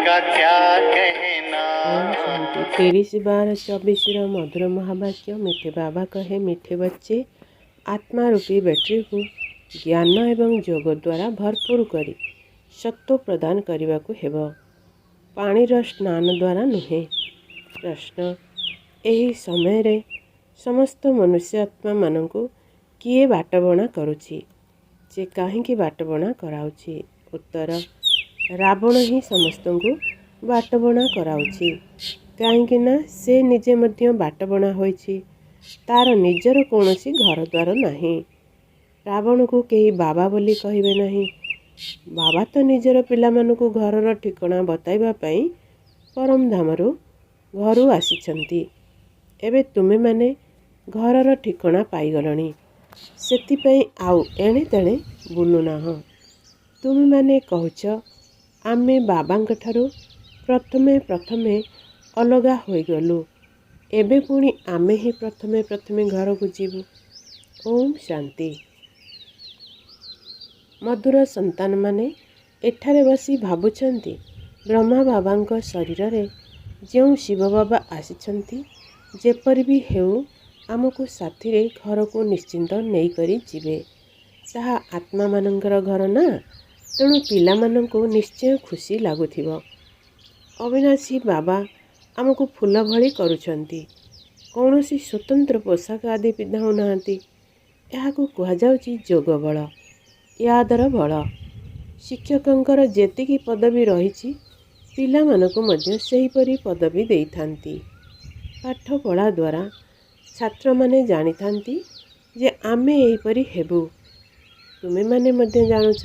का क्या कहना। ओम शांति। 23/12/24 मधुर महावाक्य। मीठे बाबा कहे, मीठे बच्चे, आत्मा रूपी बैटरी को ज्ञान एवं योग द्वारा भरपूर करी सत्व प्रदान करने को हेब, पानीर स्नान द्वारा नुहे। प्रश्न, यही समय रे समस्त मनुष्य आत्मा मानक किए बाटबणा करुछि, जे काहींकि बाटबणा कराउछि। उत्तर, रावण ही समस्त को बाटबणा कराउछि, काहींकि ना से निजे मध्य बाटबणा होइछि, तार निजर कौनसी घर द्वार नहीं। रावण को कहीं बाबा बोली कहिबे नहीं। बाबा तो निजर पिलामानकु घरर ठिकणा बताइबा पई परम धामरू घरू आसिछंती। एबे तुमे माने घरर ठिकणा पाइगलणी, सेतिपई आउ एणे तेणे बुलुनाह। तुमे माने कहूछ आमे बाबांक ठारू प्रथमे अलगा होइगलु, एबे पुणी आमे ही प्रथमे घर को जीवु। ओम शांति। मधुर संतान माने एठारे बसी भाबुछंती ब्रह्मा बाबांक शरीर रे जेउ शिव बाबा आसिछंती, जेपरि भी हेउ आमको साथी रे घर को निश्चिंत नहीं करी जीवे। ताहा आत्मा मानंकर घर ना, तेणु पिला मानंको निश्चय खुशी लागुथिबो। अविनाशी बाबा आमको फूल भली करुछंती, कौनसी स्वतंत्र पोशाक आदि पिंधाऊ नाहांती। एहाकु कुहाजाउची जोग बल, यादर बल। शिक्षकंकर जेतिकी पदवी रहिछि, पिला मानकु मध्य सेहीपरि पदवी देइथांती। पाठ पढ़ा द्वारा छात्र माने जानिथांती जे आमे एहीपरि हेबु। तुमे माने मध्य जानुछ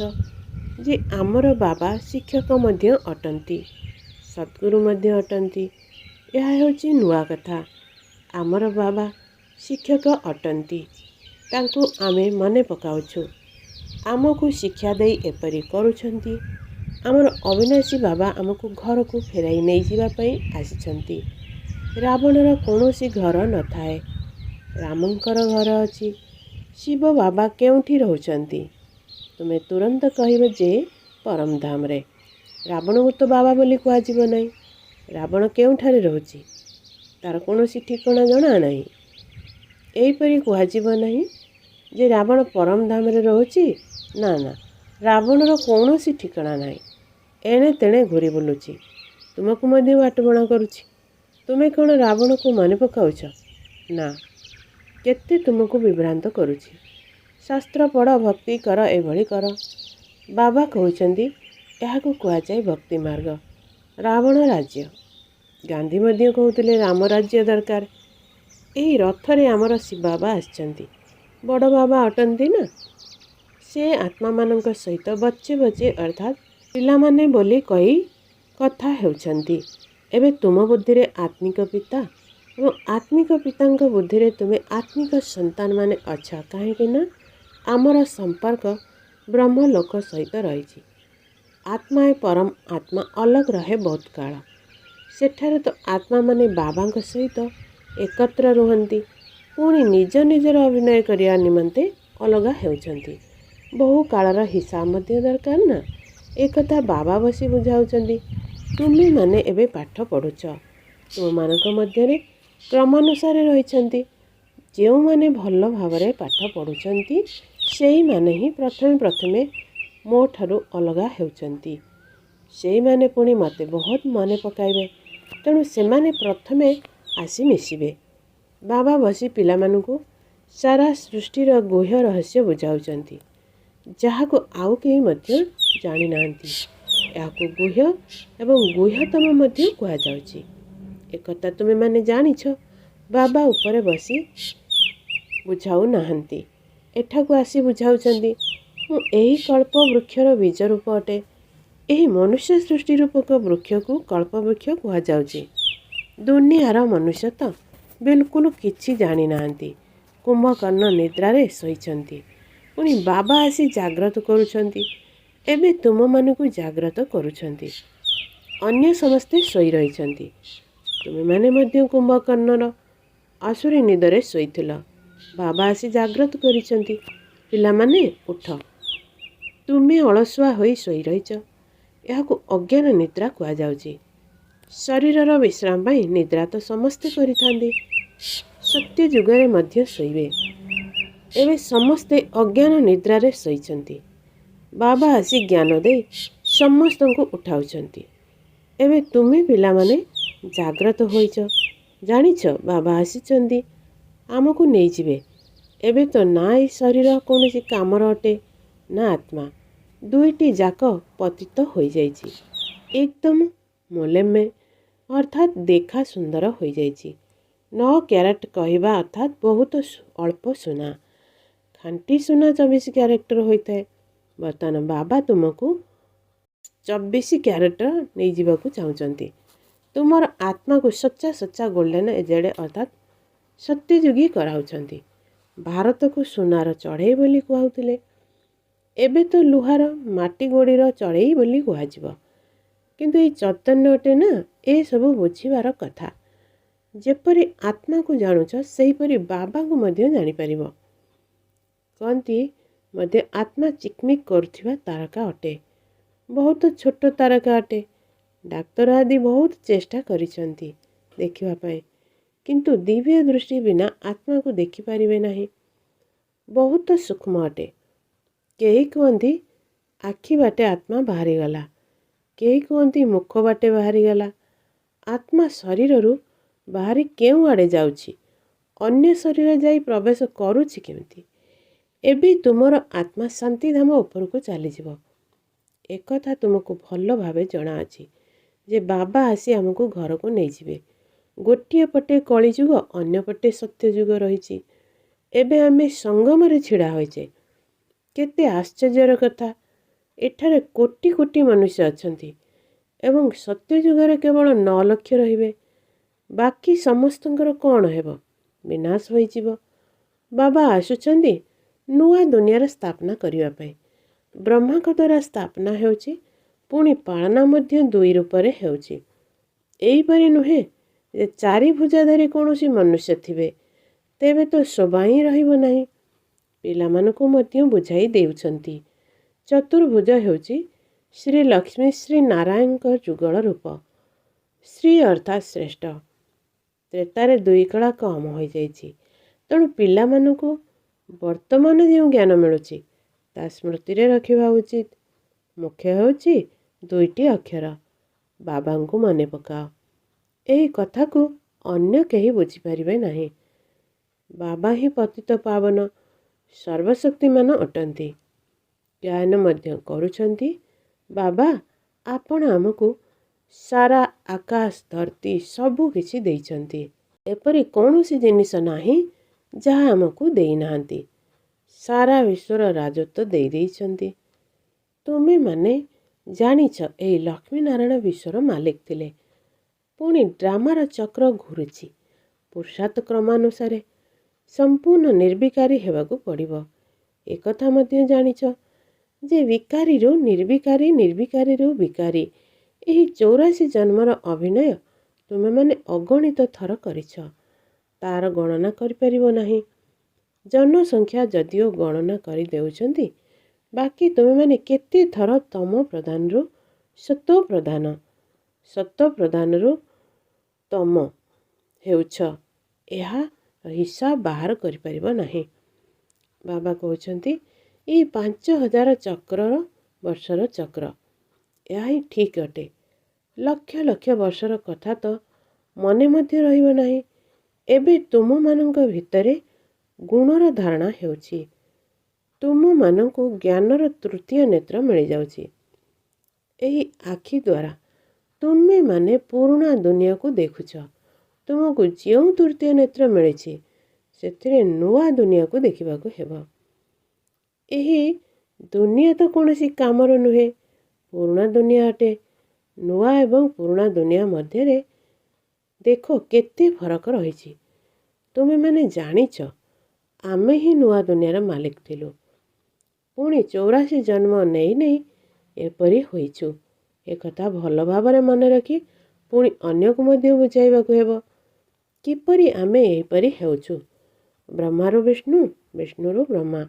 जे आमर बाबा शिक्षक मध्य अटंती, सद्गुरु मध्य अटंती। यह हेउची नुआ कथा। आमर बाबा शिक्षक अटंती, तांकु आमे मने पकाउछु। आमको शिक्षा देई एपरि करुछंती। आमर अविनाशी बाबा आमको घर को फेराई नहीं जिबा पई आसिछंती। रावणर कौनसी घर न थाए, रामंकर घर अछि। शिव बाबा केउठी रहउछंती? तुमे तुरंत कहिबे जे परम धाम रे। रावण को तो बाबा बोली कुआजिबो नहीं। रावण केउठारे रहुछि, तार कौनसी ठिकणा जणा नहीं। एहीपरि कुआजिबो नहीं जे रावण परम धाम रे रहुछि। ना ना, रावणर कौनसी ठिकणा नहीं। एणे तेणे घुरी बुलुछि, तुमको मध्य बाटबणा करुछि। तुमे कौन रावण को मने पकाउछ? ना, केते तुमको विभ्रांत करुछि। शास्त्र पढ़, भक्ति कर, एभଳି कर। बाबा कहउछंती एहाकु कुआजाए भक्ति मार्ग। रावण राज्य, गांधी मध्य कहउतले राम राज्य दरकार। एही रथरे आमर शिव बाबा आछंती, बड़ बाबा अटंती ना। से आत्मा मानक सहित बच्चे बच्चे अर्थात पिला माने बोली कही कथा हेउछंती। एबे तुम बुद्धि रे आत्मिक पिता एवं आत्मिक पितांक बुद्धि रे तुमे आत्मिक संतान माने अछ, काहेकि ना आमर संपर्क ब्रह्म लोक सहित रहिछि। आत्मा ए परम आत्मा अलग रहे बहुत काल। सेठारे तो आत्मा माने बाबांक सहित एकत्र रुहंती, पुणी निज निजर अभिनय करिया निमंते अलगा हेउछंती। बहु कालर हिसाब मध्य दरकार ना। एकथा बाबा बसी बुझाउछंती। तुमे माने एबे पाठ पढ़ुछ, तुम मानक मध्य रे क्रमानुसार रहिछंती। जेउ माने भल भावरे पाठ पढ़ुछंती, सेही माने ही प्रथमे मो ठारू अलगा हेउछंती। सेही माने पुणी मते बहुत मने पकाइबे, तेणु सेमाने प्रथमे आसी मिसिबे। बाबा बसी पिला मानकु सारा सृष्टिर गुह्य रहस्य बुझाउछंती, जाहाको आउ केही मध्य जानि नांती। याको गुह्य एवं गुह्यतम मध्य कुहा जाउछि। एकता तुमे माने जानिछ, बाबा ऊपर बसी बुझाउ नाहंती, एठाकु आसी बुझाउछंती। मु एही कल्प वृक्षर बीज रूप अटे। एही मनुष्य सृष्टि रूपक वृक्ष को कल्प वृक्ष कुहा जाउछि। दुनियार मनुष्य तो बिल्कुल किछि जानि नाहंती। कुंभकर्ण निद्रा रे सोइछंती, पुणी बाबा आसी जाग्रत करुछंती। एबे तुम मानकु जाग्रत करुछंती, अन्य समस्ते सोई रहिछंती। तुमे माने मध्य कुंभकर्णर आसुरी निदरे सोइथिल। बाबा आसी जाग्रत करिछंती, पिला माने उठ। तुमे अलसुआ होई सोई रहिछ। ଏହାକୁ ଅଜ୍ଞାନ ନିଦ୍ରା କୁହାଯାଉଛି। ଶରୀରର ବିଶ୍ରାମ ପାଇଁ ନିଦ୍ରା ତ ସମସ୍ତେ କରିଥାନ୍ତି, ସତ୍ୟ ଯୁଗରେ ମଧ୍ୟ ଶୋଇବେ। ଏବେ ସମସ୍ତେ ଅଜ୍ଞାନ ନିଦ୍ରାରେ ଶୋଇଛନ୍ତି। ବାବା ଆସି ଜ୍ଞାନ ଦେଇ ସମସ୍ତଙ୍କୁ ଉଠାଉଛନ୍ତି। ଏବେ ତୁମେ ପିଲାମାନେ ଜାଗ୍ରତ ହୋଇଛ, ଜାଣିଛ ବାବା ଆସିଛନ୍ତି, ଆମକୁ ନେଇଯିବେ। ଏବେ ତ ନା ଏ ଶରୀର କୌଣସି କାମର ଅଟେ ନା ଆତ୍ମା, ଦୁଇଟି ଯାକ ପତିତ ହୋଇଯାଇଛି। ଏକଦମ ମୋଲେମେ ଅର୍ଥାତ୍ ଦେଖା ସୁନ୍ଦର ହୋଇଯାଇଛି। 9 କ୍ୟାରେଟ୍ କହିବା ଅର୍ଥାତ୍ ବହୁତ ଅଳ୍ପ ସୁନା। ଖାଣ୍ଟି ସୁନା 24 କ୍ୟାରେଟ୍ର ହୋଇଥାଏ। ବର୍ତ୍ତମାନ ବାବା ତୁମକୁ 24 କ୍ୟାରେଟ୍ର ନେଇଯିବାକୁ ଚାହୁଁଛନ୍ତି। ତୁମର ଆତ୍ମାକୁ ସଚ୍ଚା ସଚ୍ଚା ଗୋଲ୍ଡେନ୍ ଏଜେଡ୍ ଅର୍ଥାତ୍ ସତ୍ୟଯୁଗୀ କରାଉଛନ୍ତି। ଭାରତକୁ ସୁନାର ଚଢ଼େଇ ବୋଲି କୁହାଉଥିଲେ, ଏବେ ତ ଲୁହାର ମାଟି ଗୋଡ଼ିର ଚଢ଼େଇ ବୋଲି କୁହାଯିବ। କିନ୍ତୁ ଏଇ ଚୈତନ୍ୟ ଅଟେ ନା ଏସବୁ ବୁଝିବାର କଥା। ଯେପରି ଆତ୍ମାକୁ ଜାଣୁଛ ସେହିପରି ବାବାଙ୍କୁ ମଧ୍ୟ ଜାଣିପାରିବ। କହନ୍ତି ମଧ୍ୟ ଆତ୍ମା ଚିକ୍ମିକ୍ କରୁଥିବା ତାରକା ଅଟେ, ବହୁତ ଛୋଟ ତାରକା ଅଟେ। ଡାକ୍ତର ଆଦି ବହୁତ ଚେଷ୍ଟା କରିଛନ୍ତି ଦେଖିବା ପାଇଁ, କିନ୍ତୁ ଦିବ୍ୟ ଦୃଷ୍ଟି ବିନା ଆତ୍ମାକୁ ଦେଖିପାରିବେ ନାହିଁ। ବହୁତ ସୂକ୍ଷ୍ମ ଅଟେ। କେହି କୁହନ୍ତି ଆଖି ବାଟେ ଆତ୍ମା ବାହାରିଗଲା, କେହି କୁହନ୍ତି ମୁଖ ବାଟେ ବାହାରିଗଲା। ଆତ୍ମା ଶରୀରରୁ ବାହାରି କେଉଁ ଆଡ଼େ ଯାଉଛି, ଅନ୍ୟ ଶରୀର ଯାଇ ପ୍ରବେଶ କରୁଛି କେମିତି? ଏବେ ତୁମର ଆତ୍ମା ଶାନ୍ତିଧାମ ଉପରକୁ ଚାଲିଯିବ। ଏକଥା ତୁମକୁ ଭଲ ଭାବେ ଜଣାଅଛି ଯେ ବାବା ଆସି ଆମକୁ ଘରକୁ ନେଇଯିବେ। ଗୋଟିଏ ପଟେ କଳିଯୁଗ, ଅନ୍ୟ ପଟେ ସତ୍ୟଯୁଗ ରହିଛି। ଏବେ ଆମେ ସଙ୍ଗମରେ ଛିଡ଼ା ହୋଇଛେ। କେତେ ଆଶ୍ଚର୍ଯ୍ୟର କଥା! ଏଠାରେ କୋଟି କୋଟି ମନୁଷ୍ୟ ଅଛନ୍ତି ଏବଂ ସତ୍ୟଯୁଗରେ କେବଳ 9 ଲକ୍ଷ ରହିବେ। ବାକି ସମସ୍ତଙ୍କର କ'ଣ ହେବ? ବିନାଶ ହୋଇଯିବ। ବାବା ଆସୁଛନ୍ତି ନୂଆ ଦୁନିଆର ସ୍ଥାପନା କରିବା ପାଇଁ। ବ୍ରହ୍ମାଙ୍କ ଦ୍ୱାରା ସ୍ଥାପନା ହେଉଛି, ପୁଣି ପାଳନା ମଧ୍ୟ 2 ରୂପରେ ହେଉଛି। ଏହିପରି ନୁହେଁ ଯେ 4 ଭୁଜାଧାରୀ କୌଣସି ମନୁଷ୍ୟ ଥିବେ, ତେବେ ତ ଶୋଭା ହିଁ ରହିବ ନାହିଁ। ପିଲାମାନଙ୍କୁ ମଧ୍ୟ ବୁଝାଇ ଦେଉଛନ୍ତି, ଚତୁର୍ଭୁଜ ହେଉଛି ଶ୍ରୀ ଲକ୍ଷ୍ମୀ ଶ୍ରୀ ନାରାୟଣଙ୍କ ଯୁଗଳ ରୂପ। ଶ୍ରୀ ଅର୍ଥାତ୍ ଶ୍ରେଷ୍ଠ। ତ୍ରେତାରେ 2 କଳା କମ୍ ହୋଇଯାଇଛି। ତେଣୁ ପିଲାମାନଙ୍କୁ ବର୍ତ୍ତମାନ ଯେଉଁ ଜ୍ଞାନ ମିଳୁଛି ତା ସ୍ମୃତିରେ ରଖିବା ଉଚିତ। ମୁଖ୍ୟ ହେଉଛି 2ଟି ଅକ୍ଷର, ବାବାଙ୍କୁ ମନେ ପକାଅ। ଏହି କଥାକୁ ଅନ୍ୟ କେହି ବୁଝିପାରିବେ ନାହିଁ। ବାବା ହିଁ ପତିତ ପାବନ ସର୍ବଶକ୍ତିମାନ ଅଟନ୍ତି। ଗାୟନ ମଧ୍ୟ କରୁଛନ୍ତି, ବାବା ଆପଣ ଆମକୁ ସାରା ଆକାଶ ଧରତୀ ସବୁ କିଛି ଦେଇଛନ୍ତି। ଏପରି କୌଣସି ଜିନିଷ ନାହିଁ ଯାହା ଆମକୁ ଦେଇନାହାନ୍ତି। ସାରା ବିଶ୍ୱର ରାଜତ୍ୱ ଦେଇଛନ୍ତି। ତୁମେମାନେ ଜାଣିଛ ଏହି ଲକ୍ଷ୍ମୀନାରାୟଣ ବିଶ୍ୱର ମାଲିକ ଥିଲେ। ପୁଣି ଡ୍ରାମାର ଚକ୍ର ଘୁରୁଛି। ପୁରୁଷାର୍ଥ କ୍ରମାନୁସାରେ ସମ୍ପୂର୍ଣ୍ଣ ନିର୍ବିକାରୀ ହେବାକୁ ପଡ଼ିବ। ଏକଥା ମଧ୍ୟ ଜାଣିଛ ଯେ ବିକାରୀରୁ ନିର୍ବିକାରୀ, ନିର୍ବିକାରୀରୁ ବିକାରୀ, ଏହି 84 ଜନ୍ମର ଅଭିନୟ ତୁମେମାନେ ଅଗଣିତ ଥର କରିଛ। ତାର ଗଣନା କରିପାରିବ ନାହିଁ। ଜନସଂଖ୍ୟା ଯଦିଓ ଗଣନା କରି ଦେଉଛନ୍ତି, ବାକି ତୁମେମାନେ କେତେ ଥର ତମ ପ୍ରଧାନରୁ ସତ୍ତ୍ୱ ପ୍ରଧାନ, ସତ୍ତ୍ୱ ପ୍ରଧାନରୁ ତମ ହେଉଛ, ଏହା ହିସାବ ବାହାର କରିପାରିବ ନାହିଁ। ବାବା କହୁଛନ୍ତି ଏଇ 5000 ଚକ୍ରର ବର୍ଷର ଚକ୍ର, ଏହା ହିଁ ଠିକ୍ ଅଟେ। ଲକ୍ଷ ଲକ୍ଷ ବର୍ଷର କଥା ତ ମନେ ମଧ୍ୟ ରହିବ ନାହିଁ। ଏବେ ତୁମମାନଙ୍କ ଭିତରେ ଗୁଣର ଧାରଣା ହେଉଛି। ତୁମମାନଙ୍କୁ ଜ୍ଞାନର ତୃତୀୟ ନେତ୍ର ମିଳିଯାଉଛି। ଏହି ଆଖି ଦ୍ୱାରା ତୁମେମାନେ ପୁରୁଣା ଦୁନିଆକୁ ଦେଖୁଛ। ତୁମକୁ ଯେଉଁ ତୃତୀୟ ନେତ୍ର ମିଳିଛି ସେଥିରେ ନୂଆ ଦୁନିଆକୁ ଦେଖିବାକୁ ହେବ। ଏହି ଦୁନିଆ ତ କୌଣସି କାମର ନୁହେଁ, ପୁରୁଣା ଦୁନିଆ ଅଟେ। ନୂଆ ଏବଂ ପୁରୁଣା ଦୁନିଆ ମଧ୍ୟରେ ଦେଖ କେତେ ଫରକ ରହିଛି। ତୁମେମାନେ ଜାଣିଛ ଆମେ ହିଁ ନୂଆ ଦୁନିଆର ମାଲିକ ଥିଲୁ। ପୁଣି 84 ଜନ୍ମ ନେଇ ନେଇ ଏପରି ହୋଇଛୁ। ଏକଥା ଭଲ ଭାବରେ ମନେ ରଖି ପୁଣି ଅନ୍ୟକୁ ମଧ୍ୟ ବୁଝାଇବାକୁ ହେବ। କିପରି ଆମେ ଏହିପରି ହେଉଛୁ? ବ୍ରହ୍ମାରୁ ବିଷ୍ଣୁ, ବିଷ୍ଣୁରୁ ବ୍ରହ୍ମା।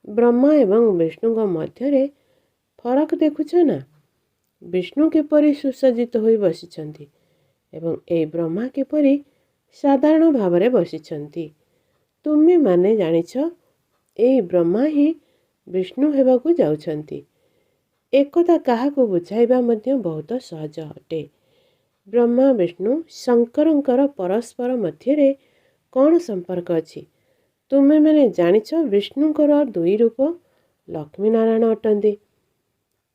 ବ୍ରହ୍ମା ଏବଂ ବିଷ୍ଣୁଙ୍କ ମଧ୍ୟରେ ଫରକ ଦେଖୁଛ ନା? ବିଷ୍ଣୁ କିପରି ସୁସଜ୍ଜିତ ହୋଇ ବସିଛନ୍ତି ଏବଂ ଏହି ବ୍ରହ୍ମା କିପରି ସାଧାରଣ ଭାବରେ ବସିଛନ୍ତି। ତୁମେମାନେ ଜାଣିଛ ଏହି ବ୍ରହ୍ମା ହିଁ ବିଷ୍ଣୁ ହେବାକୁ ଯାଉଛନ୍ତି। ଏକଥା କାହାକୁ ବୁଝାଇବା ମଧ୍ୟ ବହୁତ ସହଜ ଅଟେ। ବ୍ରହ୍ମା ବିଷ୍ଣୁ ଶଙ୍କରଙ୍କର ପରସ୍ପର ମଧ୍ୟରେ କ'ଣ ସମ୍ପର୍କ ଅଛି? ତୁମେମାନେ ଜାଣିଛ ବିଷ୍ଣୁଙ୍କର ଦୁଇ ରୂପ ଲକ୍ଷ୍ମୀନାରାୟଣ ଅଟନ୍ତି।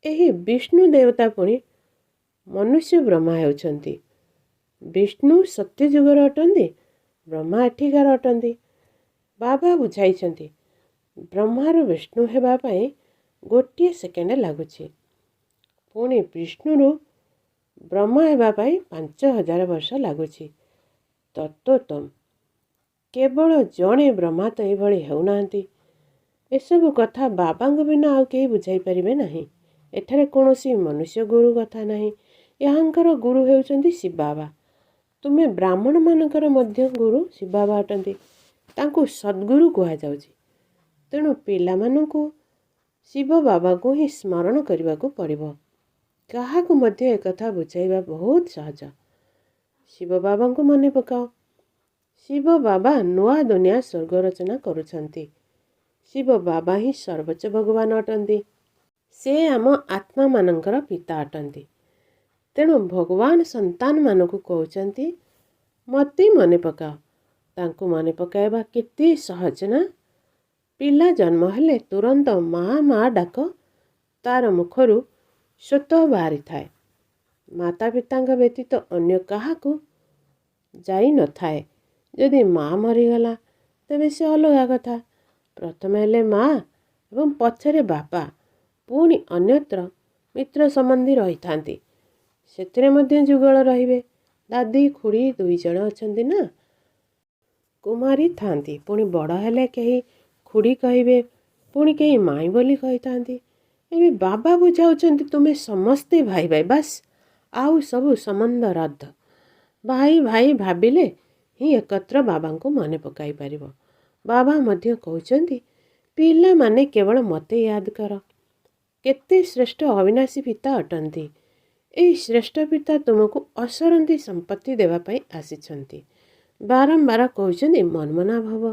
ଏହି ବିଷ୍ଣୁ ଦେବତା ପୁଣି ମନୁଷ୍ୟ ବ୍ରହ୍ମା ହେଉଛନ୍ତି। ବିଷ୍ଣୁ ସତ୍ୟଯୁଗର ଅଟନ୍ତି, ବ୍ରହ୍ମା ଏଠିକାର ଅଟନ୍ତି। ବାବା ବୁଝାଇଛନ୍ତି ବ୍ରହ୍ମାରୁ ବିଷ୍ଣୁ ହେବା ପାଇଁ ଗୋଟିଏ ସେକେଣ୍ଡ ଲାଗୁଛି, ପୁଣି ବିଷ୍ଣୁରୁ ବ୍ରହ୍ମା ହେବା ପାଇଁ 5000 ବର୍ଷ ଲାଗୁଛି। ତତ୍ତ୍ୱତମ୍ କେବଳ ଜଣେ ବ୍ରହ୍ମା ତ ଏଭଳି ହେଉନାହାନ୍ତି। ଏସବୁ କଥା ବାବାଙ୍କ ବିନା ଆଉ କେହି ବୁଝାଇ ପାରିବେ ନାହିଁ। ଏଠାରେ କୌଣସି ମନୁଷ୍ୟ ଗୁରୁ କଥା ନାହିଁ। ଏହାଙ୍କର ଗୁରୁ ହେଉଛନ୍ତି ଶିବ ବାବା। ତୁମେ ବ୍ରାହ୍ମଣମାନଙ୍କର ମଧ୍ୟ ଗୁରୁ ଶିବ ବାବା ଅଟନ୍ତି। ତାଙ୍କୁ ସଦ୍ଗୁରୁ କୁହାଯାଉଛି। ତେଣୁ ପିଲାମାନଙ୍କୁ ଶିବ ବାବାଙ୍କୁ ହିଁ ସ୍ମରଣ କରିବାକୁ ପଡ଼ିବ। କାହାକୁ ମଧ୍ୟ ଏକଥା ବୁଝାଇବା ବହୁତ ସହଜ। ଶିବ ବାବାଙ୍କୁ ମନେ ପକାଅ। ଶିବ ବାବା ନୂଆ ଦୁନିଆ ସ୍ୱର୍ଗ ରଚନା କରୁଛନ୍ତି। ଶିବ ବାବା ହିଁ ସର୍ବୋଚ୍ଚ ଭଗବାନ ଅଟନ୍ତି। ସେ ଆମ ଆତ୍ମାମାନଙ୍କର ପିତା ଅଟନ୍ତି। ତେଣୁ ଭଗବାନ ସନ୍ତାନମାନଙ୍କୁ କହୁଛନ୍ତି ମୋତେ ମନେ ପକାଅ। ତାଙ୍କୁ ମନେ ପକାଇବା କେତେ ସହଜ ନା? ପିଲା ଜନ୍ମ ହେଲେ ତୁରନ୍ତ ମା ଡାକ ତାର ମୁଖରୁ ସ୍ୱତଃ ବାହାରିଥାଏ। ମାତା ପିତାଙ୍କ ବ୍ୟତୀତ ଅନ୍ୟ କାହାକୁ ଯାଇ ନଥାଏ। ଯଦି ମା ମରିଗଲା ତେବେ ସେ ଅଲଗା କଥା। ପ୍ରଥମେ ହେଲେ ମା ଏବଂ ପଛରେ ବାପା, ପୁଣି ଅନ୍ୟତ୍ର ମିତ୍ର ସମ୍ବନ୍ଧୀ ରହିଥାନ୍ତି। ସେଥିରେ ମଧ୍ୟ ଯୁଗଳ ରହିବେ। ଦାଦି ଖୁଡ଼ି 2 ଜଣ ଅଛନ୍ତି ନା। କୁମାରୀ ଥାନ୍ତି, ପୁଣି ବଡ଼ ହେଲେ କେହି ଖୁଡ଼ି କହିବେ, ପୁଣି କେହି ମାଇଁ ବୋଲି କହିଥାନ୍ତି। ଏବେ ବାବା ବୁଝାଉଛନ୍ତି ତୁମେ ସମସ୍ତେ ଭାଇ ଭାଇ, ବାସ୍ ଆଉ ସବୁ ସମ୍ବନ୍ଧ ରଦ୍ଦ। ଭାଇ ଭାଇ ଭାବିଲେ ହିଁ ଏକତ୍ର ବାବାଙ୍କୁ ମନେ ପକାଇ ପାରିବ। ବାବା ମଧ୍ୟ କହୁଛନ୍ତି ପିଲାମାନେ କେବଳ ମୋତେ ୟାଦ କର। କେତେ ଶ୍ରେଷ୍ଠ ଅବିନାଶୀ ପିତା ଅଟନ୍ତି। ଏହି ଶ୍ରେଷ୍ଠ ପିତା ତୁମକୁ ଅସରନ୍ତି ସମ୍ପତ୍ତି ଦେବା ପାଇଁ ଆସିଛନ୍ତି। ବାରମ୍ବାର କହୁଛନ୍ତି ମନ୍ମନା ଭବ।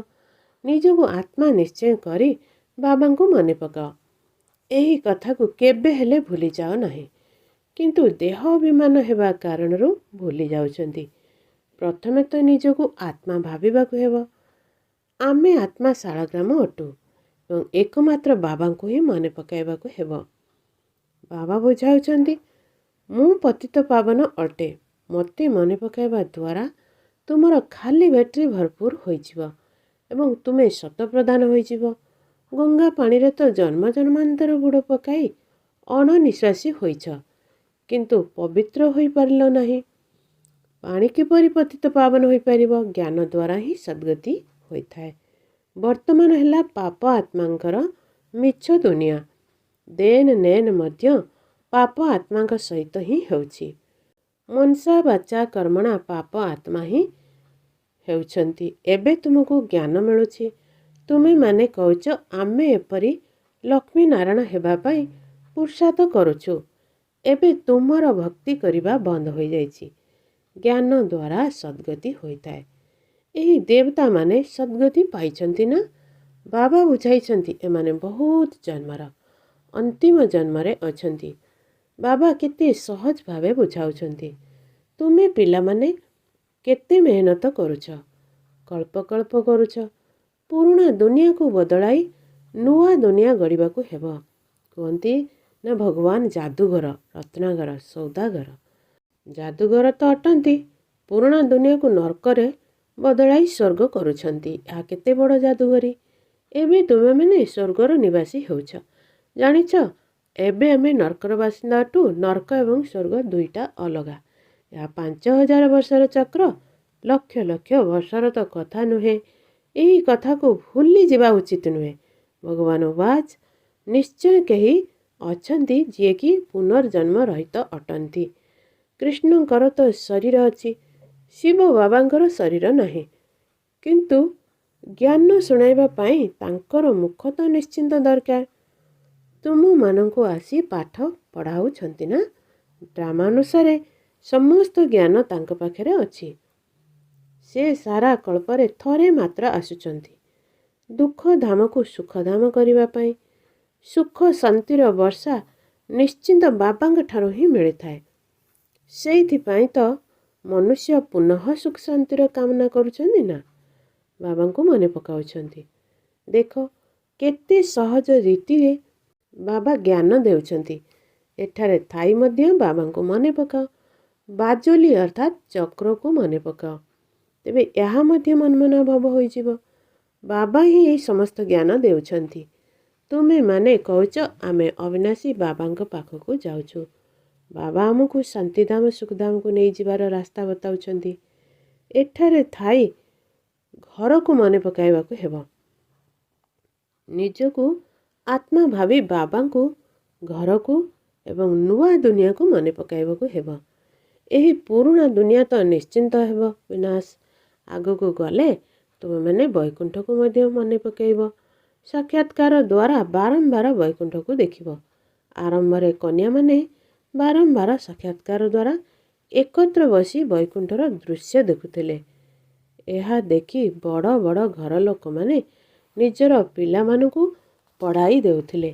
ନିଜକୁ ଆତ୍ମା ନିଶ୍ଚୟ କରି ବାବାଙ୍କୁ ମନେ ପକାଅ। ଏହି କଥାକୁ କେବେ ହେଲେ ଭୁଲି ଯାଅ ନାହିଁ। କିନ୍ତୁ ଦେହ ଅଭିମାନ ହେବା କାରଣରୁ ଭୁଲି ଯାଉଛନ୍ତି। ପ୍ରଥମେ ତ ନିଜକୁ ଆତ୍ମା ଭାବିବାକୁ ହେବ। ଆମେ ଆତ୍ମା ଶାଳଗ୍ରାମ ଅଟୁ ଏବଂ ଏକମାତ୍ର ବାବାଙ୍କୁ ହିଁ ମନେ ପକାଇବାକୁ ହେବ। ବାବା ବୁଝାଉଛନ୍ତି ମୁଁ ପତିତ ପାବନ ଅଟେ। ମୋତେ ମନେ ପକାଇବା ଦ୍ୱାରା ତୁମର ଖାଲି ବ୍ୟାଟେରୀ ଭରପୁର ହୋଇଯିବ ଏବଂ ତୁମେ ଶତପ୍ରଧାନ ହୋଇଯିବ। ଗଙ୍ଗା ପାଣିରେ ତ ଜନ୍ମ ଜନ୍ମାନ୍ତର ବୁଡ଼ ପକାଇ ଅଣନିଶ୍ୱାସୀ ହୋଇଛ, କିନ୍ତୁ ପବିତ୍ର ହୋଇପାରିଲ ନାହିଁ। ପାଣି କିପରି ପତିତ ପାବନ ହୋଇପାରିବ? ଜ୍ଞାନ ଦ୍ୱାରା ହିଁ ସଦ୍ଗତି ହୋଇଥାଏ। ବର୍ତ୍ତମାନ ହେଲା ପାପ ଆତ୍ମାଙ୍କର ମିଛ ଦୁନିଆ। ଦେନ ନେନ ମଧ୍ୟ ପାପ ଆତ୍ମାଙ୍କ ସହିତ ହିଁ ହେଉଛି। ମନସା ବାଚା କର୍ମଣା ପାପ ଆତ୍ମା ହିଁ ହେଉଛନ୍ତି। ଏବେ ତୁମକୁ ଜ୍ଞାନ ମିଳୁଛି। ତୁମେମାନେ କହୁଛ ଆମେ ଏପରି ଲକ୍ଷ୍ମୀ ନାରାୟଣ ହେବା ପାଇଁ ପୁରୁଷାର୍ଥ କରୁଛୁ। ଏବେ ତୁମର ଭକ୍ତି କରିବା ବନ୍ଦ ହୋଇଯାଇଛି। ଜ୍ଞାନ ଦ୍ୱାରା ସଦ୍ଗତି ହୋଇଥାଏ। ଏହି ଦେବତାମାନେ ସଦ୍ଗତି ପାଇଛନ୍ତି ନା? ବାବା ବୁଝାଇଛନ୍ତି ଏମାନେ ବହୁତ ଜନ୍ମର ଅନ୍ତିମ ଜନ୍ମରେ ଅଛନ୍ତି। ବାବା କେତେ ସହଜ ଭାବେ ବୁଝାଉଛନ୍ତି। ତୁମେ ପିଲାମାନେ କେତେ ମେହନତ କରୁଛ, କଳ୍ପ କଳ୍ପ କରୁଛ। ପୁରୁଣା ଦୁନିଆକୁ ବଦଳାଇ ନୂଆ ଦୁନିଆ ଗଢ଼ିବାକୁ ହେବ। କୁହନ୍ତି ନା ଭଗବାନ ଯାଦୁଘର, ରତ୍ନାକର, ସୌଦାଗର। ଯାଦୁଘର ତ ଅଟନ୍ତି, ପୁରୁଣା ଦୁନିଆକୁ ନର୍କରେ ବଦଳାଇ ସ୍ୱର୍ଗ କରୁଛନ୍ତି। ଏହା କେତେ ବଡ଼ ଯାଦୁଗରୀ। ଏବେ ତୁମେମାନେ ସ୍ୱର୍ଗର ନିବାସୀ ହେଉଛ। ଜାଣିଛ ଏବେ ଆମେ ନର୍କର ବାସିନ୍ଦା ଅଟୁ। ନର୍କ ଏବଂ ସ୍ୱର୍ଗ ଦୁଇଟା ଅଲଗା। ଏହା 5000 ବର୍ଷର ଚକ୍ର, ଲକ୍ଷ ଲକ୍ଷ ବର୍ଷର ତ କଥା ନୁହେଁ। ଏହି କଥାକୁ ଭୁଲି ଯିବା ଉଚିତ ନୁହେଁ। ଭଗବାନ ବାଚ ନିଶ୍ଚୟ କେହି ଅଛନ୍ତି ଯିଏକି ପୁନର୍ଜନ୍ମ ରହିତ ଅଟନ୍ତି। କୃଷ୍ଣଙ୍କର ତ ଶରୀର ଅଛି, ଶିବ ବାବାଙ୍କର ଶରୀର ନାହିଁ। କିନ୍ତୁ ଜ୍ଞାନ ଶୁଣାଇବା ପାଇଁ ତାଙ୍କର ମୁଖ ତ ନିଶ୍ଚିନ୍ତ ଦରକାର। ତୁମମାନଙ୍କୁ ଆସି ପାଠ ପଢ଼ାଉଛନ୍ତି ନା? ଡ୍ରାମା ଅନୁସାରେ ସମସ୍ତ ଜ୍ଞାନ ତାଙ୍କ ପାଖରେ ଅଛି। ସେ ସାରା କଳ୍ପରେ ଥରେ ମାତ୍ର ଆସୁଛନ୍ତି ଦୁଃଖ ଧାମକୁ ସୁଖ ଧାମ କରିବା ପାଇଁ। ସୁଖ ଶାନ୍ତିର ବର୍ଷା ନିଶ୍ଚିନ୍ତ ବାବାଙ୍କ ଠାରୁ ହିଁ ମିଳିଥାଏ। ସେଇଥିପାଇଁ ତ ମନୁଷ୍ୟ ପୁନଃ ସୁଖ ଶାନ୍ତିର କାମନା କରୁଛନ୍ତି ନା, ବାବାଙ୍କୁ ମନେ ପକାଉଛନ୍ତି। ଦେଖ କେତେ ସହଜ ରୀତିରେ ବାବା ଜ୍ଞାନ ଦେଉଛନ୍ତି। ଏଠାରେ ଥାଇ ମଧ୍ୟ ବାବାଙ୍କୁ ମନେ ପକାଅ। ବାଜୁଲି ଅର୍ଥାତ୍ ଚକ୍ରକୁ ମନେ ପକାଅ, ତେବେ ଏହା ମଧ୍ୟ ମନମନା ଭାବ ହୋଇଯିବ। ବାବା ହିଁ ଏହି ସମସ୍ତ ଜ୍ଞାନ ଦେଉଛନ୍ତି। ତୁମେମାନେ କହୁଛ ଆମେ ଅବିନାଶୀ ବାବାଙ୍କ ପାଖକୁ ଯାଉଛୁ। ବାବା ଆମକୁ ଶାନ୍ତିଧାମ ସୁଖଧାମକୁ ନେଇଯିବାର ରାସ୍ତା ବତାଉଛନ୍ତି। ଏଠାରେ ଥାଇ ଘରକୁ ମନେ ପକାଇବାକୁ ହେବ। ନିଜକୁ ଆତ୍ମା ଭାବି ବାବାଙ୍କୁ ଘରକୁ ଏବଂ ନୂଆ ଦୁନିଆକୁ ମନେ ପକାଇବାକୁ ହେବ। ଏହି ପୁରୁଣା ଦୁନିଆ ତ ନିଶ୍ଚିନ୍ତ ହେବ ବିନାଶ। ଆଗକୁ ଗଲେ ତୁମେମାନେ ବୈକୁଣ୍ଠକୁ ମଧ୍ୟ ମନେ ପକାଇବ। ସାକ୍ଷାତକାର ଦ୍ୱାରା ବାରମ୍ବାର ବୈକୁଣ୍ଠକୁ ଦେଖିବ। ଆରମ୍ଭରେ କନ୍ୟାମାନେ ବାରମ୍ବାର ସାକ୍ଷାତକାର ଦ୍ୱାରା ଏକତ୍ର ବସି ବୈକୁଣ୍ଠର ଦୃଶ୍ୟ ଦେଖୁଥିଲେ। ଏହା ଦେଖି ବଡ଼ ବଡ଼ ଘର ଲୋକମାନେ ନିଜର ପିଲାମାନଙ୍କୁ ପଢ଼ାଇ ଦେଉଥିଲେ।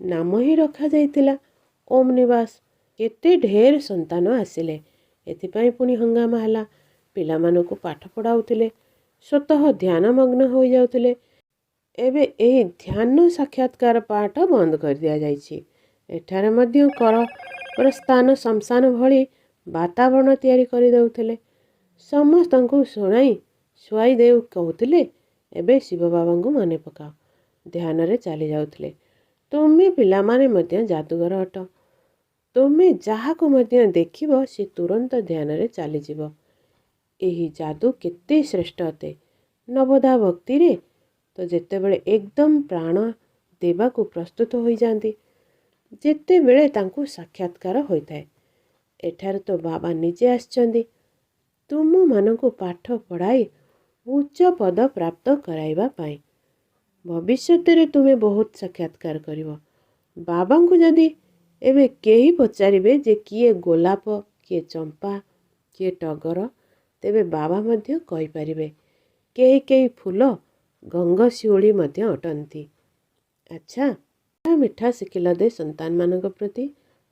ନାମ ହିଁ ରଖାଯାଇଥିଲା ଓମ୍ ନିବାସ। କେତେ ଢେର ସନ୍ତାନ ଆସିଲେ, ଏଥିପାଇଁ ପୁଣି ହଙ୍ଗାମା ହେଲା। ପିଲାମାନଙ୍କୁ ପାଠ ପଢ଼ାଉଥିଲେ, ସ୍ୱତଃ ଧ୍ୟାନମଗ୍ନ ହୋଇଯାଉଥିଲେ। ଏବେ ଏହି ଧ୍ୟାନ ସାକ୍ଷାତକାର ପାଠ ବନ୍ଦ କରିଦିଆଯାଇଛି। ଏଠାରେ ମଧ୍ୟ କର ସ୍ଥାନ ଶ୍ମଶାନ ଭଳି ବାତାବରଣ ତିଆରି କରିଦେଉଥିଲେ। ସମସ୍ତଙ୍କୁ ଶୁଆଇ ଦେଉ କହୁଥିଲେ, ଏବେ ଶିବ ବାବାଙ୍କୁ ମନେ ପକାଅ। ଧ୍ୟାନରେ ଚାଲି ଯାଉଥିଲେ। ତୁମେ ପିଲାମାନେ ମଧ୍ୟ ଯାଦୁଗର ଅଟ। ତୁମେ ଯାହାକୁ ମଧ୍ୟ ଦେଖିବ ସେ ତୁରନ୍ତ ଧ୍ୟାନରେ ଚାଲିଯିବ। ଏହି ଯାଦୁ କେତେ ଶ୍ରେଷ୍ଠ ଅଟେ। ନବଦା ଭକ୍ତିରେ ତ ଯେତେବେଳେ ଏକଦମ ପ୍ରାଣ ଦେବାକୁ ପ୍ରସ୍ତୁତ ହୋଇଯାନ୍ତି, ଯେତେବେଳେ ତାଙ୍କୁ ସାକ୍ଷାତକାର ହୋଇଥାଏ। ଏଠାରେ ତ ବାବା ନିଜେ ଆସିଛନ୍ତି ତୁମମାନଙ୍କୁ ପାଠ ପଢ଼ାଇ ଉଚ୍ଚ ପଦ ପ୍ରାପ୍ତ କରାଇବା ପାଇଁ। ଭବିଷ୍ୟତରେ ତୁମେ ବହୁତ ସାକ୍ଷାତକାର କରିବ। ବାବାଙ୍କୁ ଯଦି ଏବେ କେହି ପଚାରିବେ ଯେ କିଏ ଗୋଲାପ, କିଏ ଚମ୍ପା, କିଏ ଟଗର, ତେବେ ବାବା ମଧ୍ୟ କହିପାରିବେ କେହି କେହି ଫୁଲ ଗଙ୍ଗଶିଉଳି ମଧ୍ୟ ଅଟନ୍ତି। ଆଚ୍ଛା, ମିଠା ଶିଖିଲ ଦେ ସନ୍ତାନମାନଙ୍କ ପ୍ରତି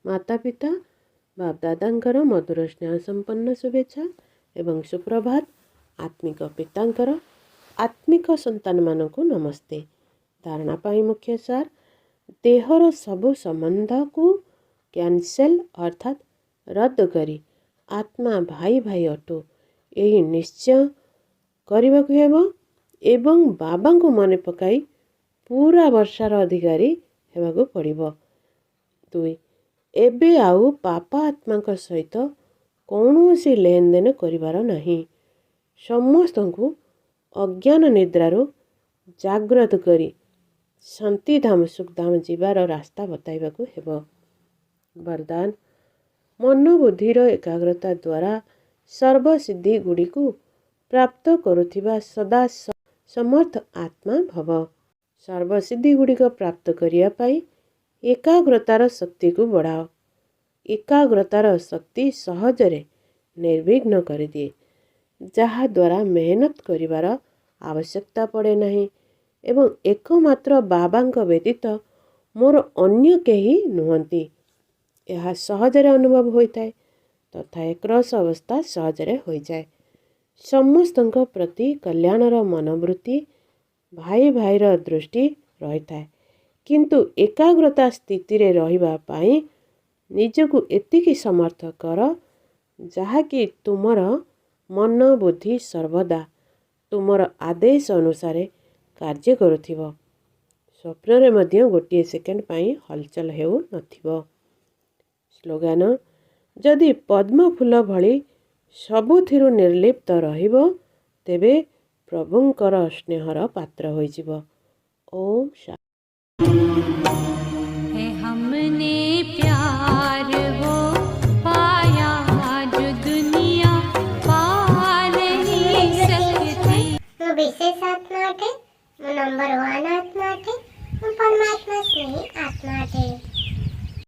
ମାତା ପିତା ବାପଦାଦାଙ୍କର ମଧୁର ସ୍ନେହ ସମ୍ପନ୍ନ ଶୁଭେଚ୍ଛା ଏବଂ ସୁପ୍ରଭାତ। ଆତ୍ମିକ ପିତାଙ୍କର ଆତ୍ମିକ ସନ୍ତାନମାନଙ୍କୁ ନମସ୍ତେ। ଧାରଣା ପାଇଁ ମୁଖ୍ୟ ସାର, ଦେହର ସବୁ ସମ୍ବନ୍ଧକୁ କ୍ୟାନ୍ସେଲ ଅର୍ଥାତ୍ ରଦ୍ଦ କରି ଆତ୍ମା ଭାଇ ଭାଇ ଅଟୁ, ଏହି ନିଶ୍ଚୟ କରିବାକୁ ହେବ ଏବଂ ବାବାଙ୍କୁ ମନେ ପକାଇ ପୁରା ବର୍ଷାର ଅଧିକାରୀ ହେବାକୁ ପଡ଼ିବ। 2. ଏବେ ଆଉ ପାପ ଆତ୍ମାଙ୍କ ସହିତ କୌଣସି ଲେନଦେନ କରିବାର ନାହିଁ। ସମସ୍ତଙ୍କୁ ଅଜ୍ଞାନ ନିଦ୍ରାରୁ ଜାଗ୍ରତ କରି ଶାନ୍ତିଧାମ ସୁଖଧାମ ଯିବାର ରାସ୍ତା ବତାଇବାକୁ ହେବ। ବରଦାନ, ମନୋବୁଦ୍ଧିର ଏକାଗ୍ରତା ଦ୍ୱାରା ସର୍ବସିଦ୍ଧି ଗୁଡ଼ିକୁ ପ୍ରାପ୍ତ କରୁଥିବା ସଦା ସମର୍ଥ ଆତ୍ମା ଭବ। ସର୍ବସିଦ୍ଧି ଗୁଡ଼ିକ ପ୍ରାପ୍ତ କରିବା ପାଇଁ ଏକାଗ୍ରତାର ଶକ୍ତିକୁ ବଢ଼ାଅ। ଏକାଗ୍ରତାର ଶକ୍ତି ସହଜରେ ନିର୍ବିଘ୍ନ କରିଦିଏ, ଯାହାଦ୍ୱାରା ମେହନତ କରିବାର ଆବଶ୍ୟକତା ପଡ଼େ ନାହିଁ ଏବଂ ଏକମାତ୍ର ବାବାଙ୍କ ବ୍ୟତୀତ ମୋର ଅନ୍ୟ କେହି ନୁହନ୍ତି, ଏହା ସହଜରେ ଅନୁଭବ ହୋଇଥାଏ ତଥା ଏକରସ ଅବସ୍ଥା ସହଜରେ ହୋଇଯାଏ। ସମସ୍ତଙ୍କ ପ୍ରତି କଲ୍ୟାଣର ମନୋବୃତ୍ତି, ଭାଇ ଭାଇର ଦୃଷ୍ଟି ରହିଥାଏ। କିନ୍ତୁ ଏକାଗ୍ରତା ସ୍ଥିତିରେ ରହିବା ପାଇଁ ନିଜକୁ ଏତିକି ସମର୍ଥ କର ଯାହାକି ତୁମର ମନ ବୁଦ୍ଧି ସର୍ବଦା ତୁମର ଆଦେଶ ଅନୁସାରେ କାର୍ଯ୍ୟ କରୁଥିବ। ସ୍ୱପ୍ନରେ ମଧ୍ୟ ଗୋଟିଏ ସେକେଣ୍ଡ ପାଇଁ ହଲଚଲ ହେଉନଥିବ। ସ୍ଲୋଗାନ, ଯଦି ପଦ୍ମ ଫୁଲ ଭଳି ସବୁଥିରୁ ନିର୍ଲିପ୍ତ ରହିବ, ତେବେ ପ୍ରଭୁଙ୍କର ସ୍ନେହର ପାତ୍ର ହୋଇଯିବ। ଓମ୍ ଶାନ୍ତି। है हमने प्यार वो पाया जो दुनिया पा नहीं सकती। ମୁଁ ବିଶେଷ ଆତ୍ମା ଅଟେ, ମୁଁ ନମ୍ବର 1 ଆତ୍ମା ଅଟେ, ମୁଁ ପରମାତ୍ମା ସ୍ନେହୀ ଆତ୍ମା ଅଟେ।